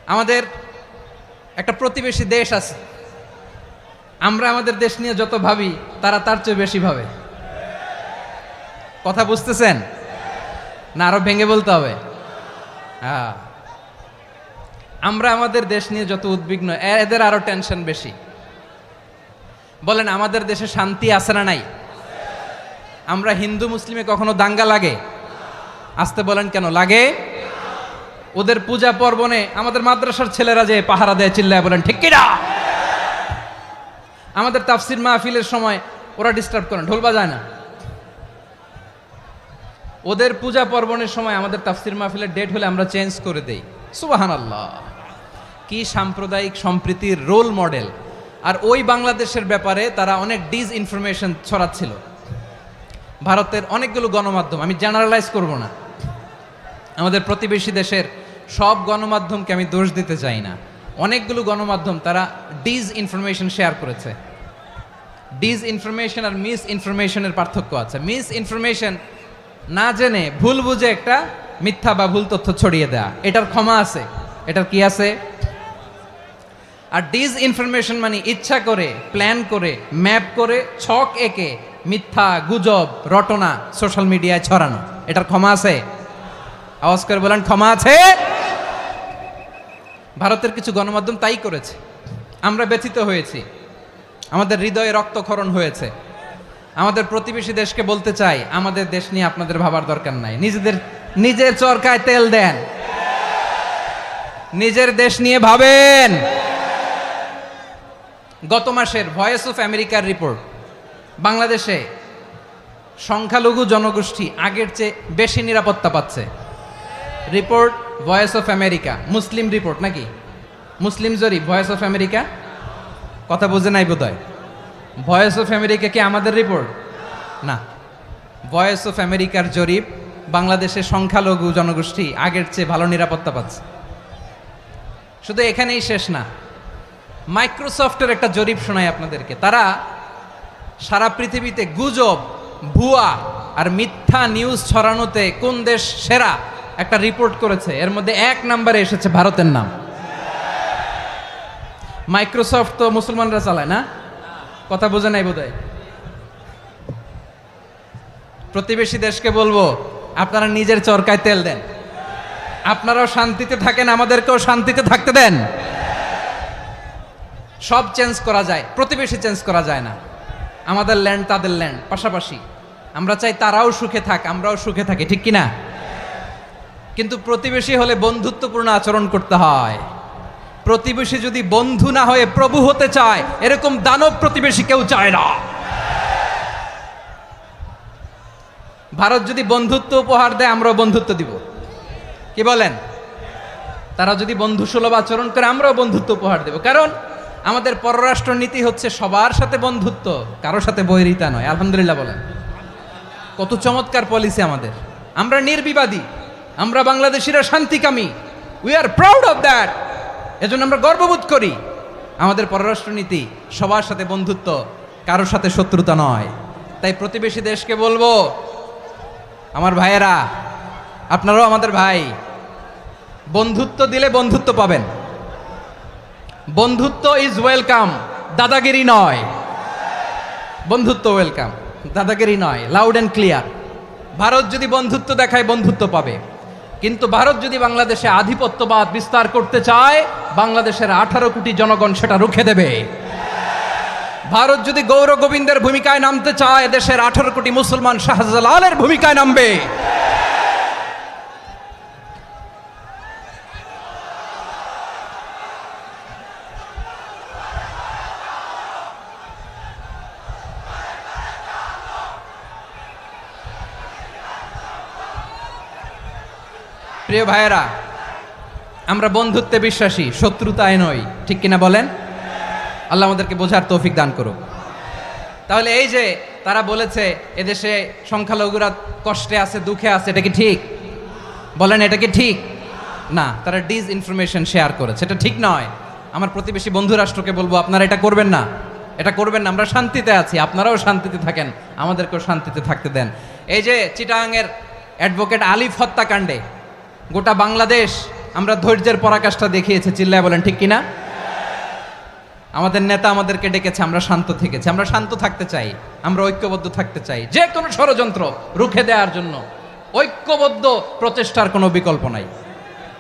আমাদের একটা প্রতিবেশী দেশ আছে, আমরা আমাদের দেশ নিয়ে যত ভাবি তারা তার চেয়ে বেশি ভাবে। কথা বুঝতেছেন না? আরো ভেঙে বলতে হবে। হ্যাঁ, আমরা আমাদের দেশ নিয়ে যত উদ্বিগ্ন, এদের আরো টেনশন বেশি। বলেন, আমাদের দেশে শান্তি আছে না নাই? আমরা হিন্দু মুসলিমে কখনো দাঙ্গা লাগে? আসতে বলেন, কেন লাগে? ওদের পূজা পর্বণে আমাদের মাদ্রাসার ছেলেরা যে পাহারা দেয়, চিল্লায় বলেন ঠিক কিনা? আমাদের তাফসির মাহফিলের সময় ওরা ডিস্টার্ব করেন, ঢোল বাজায় না। ওদের পূজা পর্বণের সময় আমাদের তাফসির মাহফিলের ডেট হলে আমরা চেঞ্জ করে দেই। সুবহানাল্লাহ, কি সাম্প্রদায়িক সম্প্রীতির রোল মডেল। আর ওই বাংলাদেশের ব্যাপারে তারা অনেক ডিসইনফরমেশন ছড়াচ্ছিল। ভারতের অনেকগুলো গণমাধ্যম, আমি জেনারেলাইজ করব না, আমাদের প্রতিবেশী দেশের সব গণমাধ্যমকে আমি দোষ দিতে চাই না। অনেকগুলো গণমাধ্যম তারা ডিসইনফরমেশন শেয়ার করেছে। ডিসইনফরমেশন আর মিস ইনফরমেশনের পার্থক্য আছে। মিস ইনফরমেশন না জেনে ভুল বুঝে একটা মিথ্যা বা ভুল তথ্য ছড়িয়ে দেয়া, এটার ক্ষমা আছে, এটার কি আছে? আর ডিসইনফরমেশন মানে ইচ্ছা করে, প্ল্যান করে, ম্যাপ করে, ছক এঁকে মিথ্যা, গুজব, রটনা সোশ্যাল মিডিয়ায় ছড়ানো, এটার ক্ষমা আছে? আওয়াজ করে বলেন, ক্ষমা আছে? ভারতের কিছু গণমাধ্যম তাই করেছে। আমরা ব্যথিত হয়েছি, আমাদের হৃদয়ে রক্তক্ষরণ হয়েছে। আমাদের প্রতিবেশী দেশকে বলতে চাই, আমাদের দেশ নিয়ে আপনাদের ভাবার দরকার নাই। নিজের চরকায় তেল দেন, নিজের দেশ নিয়ে ভাবেন। গত মাসের ভয়েস অফ আমেরিকার রিপোর্ট, বাংলাদেশে সংখ্যালঘু জনগোষ্ঠী আগের চেয়ে বেশি নিরাপত্তা পাচ্ছে। Report voice of America, Muslim report নাকি? মুসলিম জরিপ, ভয়েস অফ আমেরিকা। কথা বুঝে নাই বোধহয়। ভয়েস অফ আমেরিকা কি আমাদের রিপোর্ট? না, ভয়েস অফ আমেরিকার জরিপ, বাংলাদেশের সংখ্যালঘু জনগোষ্ঠী আগের চেয়ে ভালো নিরাপত্তা পাচ্ছে। শুধু এখানেই শেষ না, মাইক্রোসফটের একটা জরিপ শোনায় আপনাদেরকে। তারা সারা পৃথিবীতে গুজব, ভুয়া আর মিথ্যা নিউজ ছড়ানোতে কোন দেশ সেরা একটা রিপোর্ট করেছে। এর মধ্যে 1 নম্বরে এসেছে ভারতের নাম। মাইক্রোসফট তো মুসলমানরা চালায় না? কথা বোঝে নাই বোধহয়। প্রতিবেশী দেশকে বলবো, আপনারা নিজের চরকায় তেল দেন, আপনারাও শান্তিতে থাকেন, আমাদেরকেও শান্তিতে থাকতে দেন। সব চেঞ্জ করা যায়, প্রতিবেশী চেঞ্জ করা যায় না। আমাদের ল্যান্ড তাদের ল্যান্ড, পাশাপাশি। আমরা চাই তারাও সুখে থাক, আমরাও সুখে থাকি, ঠিক কিনা? কিন্তু প্রতিবেশী হলে বন্ধুত্বপূর্ণ আচরণ করতে হয়। প্রতিবেশী যদি বন্ধু না হয়ে প্রভু হতে চায়, এরকম দানব প্রতিবেশী কেউ চায় না। ভারত যদি বন্ধুত্ব উপহার দেয়, আমরাও বন্ধুত্ব দিব। কি বলেন? তারা যদি বন্ধু সুলভ আচরণ করে, আমরাও বন্ধুত্ব উপহার দেব। কারণ আমাদের পররাষ্ট্র নীতি হচ্ছে সবার সাথে বন্ধুত্ব, কারোর সাথে বৈরিতা নয়। আলহামদুলিল্লাহ বলেন, কত চমৎকার পলিসি আমাদের। আমরা নির্বিবাদী, আমরা বাংলাদেশিরা শান্তিকামী। We are proud of that. এজন্য আমরা গর্ববোধ করি। আমাদের পররাষ্ট্র নীতি সবার সাথে বন্ধুত্ব, কারোর সাথে শত্রুতা নয়। তাই প্রতিবেশী দেশকে বলবো, আমার ভাইয়েরা, আপনারাও আমাদের ভাই। বন্ধুত্ব দিলে বন্ধুত্ব পাবেন। বন্ধুত্ব ইজ ওয়েলকাম, দাদাগিরি নয়। বন্ধুত্ব ওয়েলকাম, দাদাগিরি নয়। Loud and clear. ভারত যদি বন্ধুত্ব দেখায়, বন্ধুত্ব পাবে। কিন্তু ভারত যদি বাংলাদেশে আধিপত্যবাদ বিস্তার করতে চায়, বাংলাদেশের 18 কোটি জনগণ সেটা রুখে দেবে। ভারত যদি গৌর গোবিন্দের ভূমিকায় নামতে চায়, দেশের 18 কোটি মুসলমান শাহজালালের ভূমিকায় নামবে। প্রিয় ভাইয়েরা, আমরা বন্ধুত্বে বিশ্বাসী, শত্রুতায় নই, ঠিক কিনা বলেন? আল্লাহ আমাদেরকে বোঝার তৌফিক দান করুক। তাহলে এই যে তারা বলেছে এদেশে সংখ্যালঘুরা কষ্টে আছে, দুঃখে আছে, এটা কি ঠিক? বলেন, এটা কি ঠিক? না, তারা ডিসইনফরমেশন শেয়ার করেছে, এটা ঠিক নয়। আমার প্রতিবেশী বন্ধু রাষ্ট্রকে বলবো, আপনারা এটা করবেন না, এটা করবেন না। আমরা শান্তিতে আছি, আপনারাও শান্তিতে থাকেন, আমাদেরকেও শান্তিতে থাকতে দেন। এই যে চিটাগাংয়ের অ্যাডভোকেট আলিফ হত্যাকাণ্ডে গোটা বাংলাদেশ আমরা ধৈর্যের পরাকাষ্ঠা দেখিয়েছি, চিল্লায় বলেন ঠিক কিনা? আমাদের নেতা আমাদেরকে ডেকেছে, আমরা শান্ত থেকেছি। আমরা শান্ত থাকতে চাই, আমরা ঐক্যবদ্ধ থাকতে চাই। যে কোনো ষড়যন্ত্র রুখে দেওয়ার জন্য ঐক্যবদ্ধ প্রচেষ্টার কোনো বিকল্প নাই।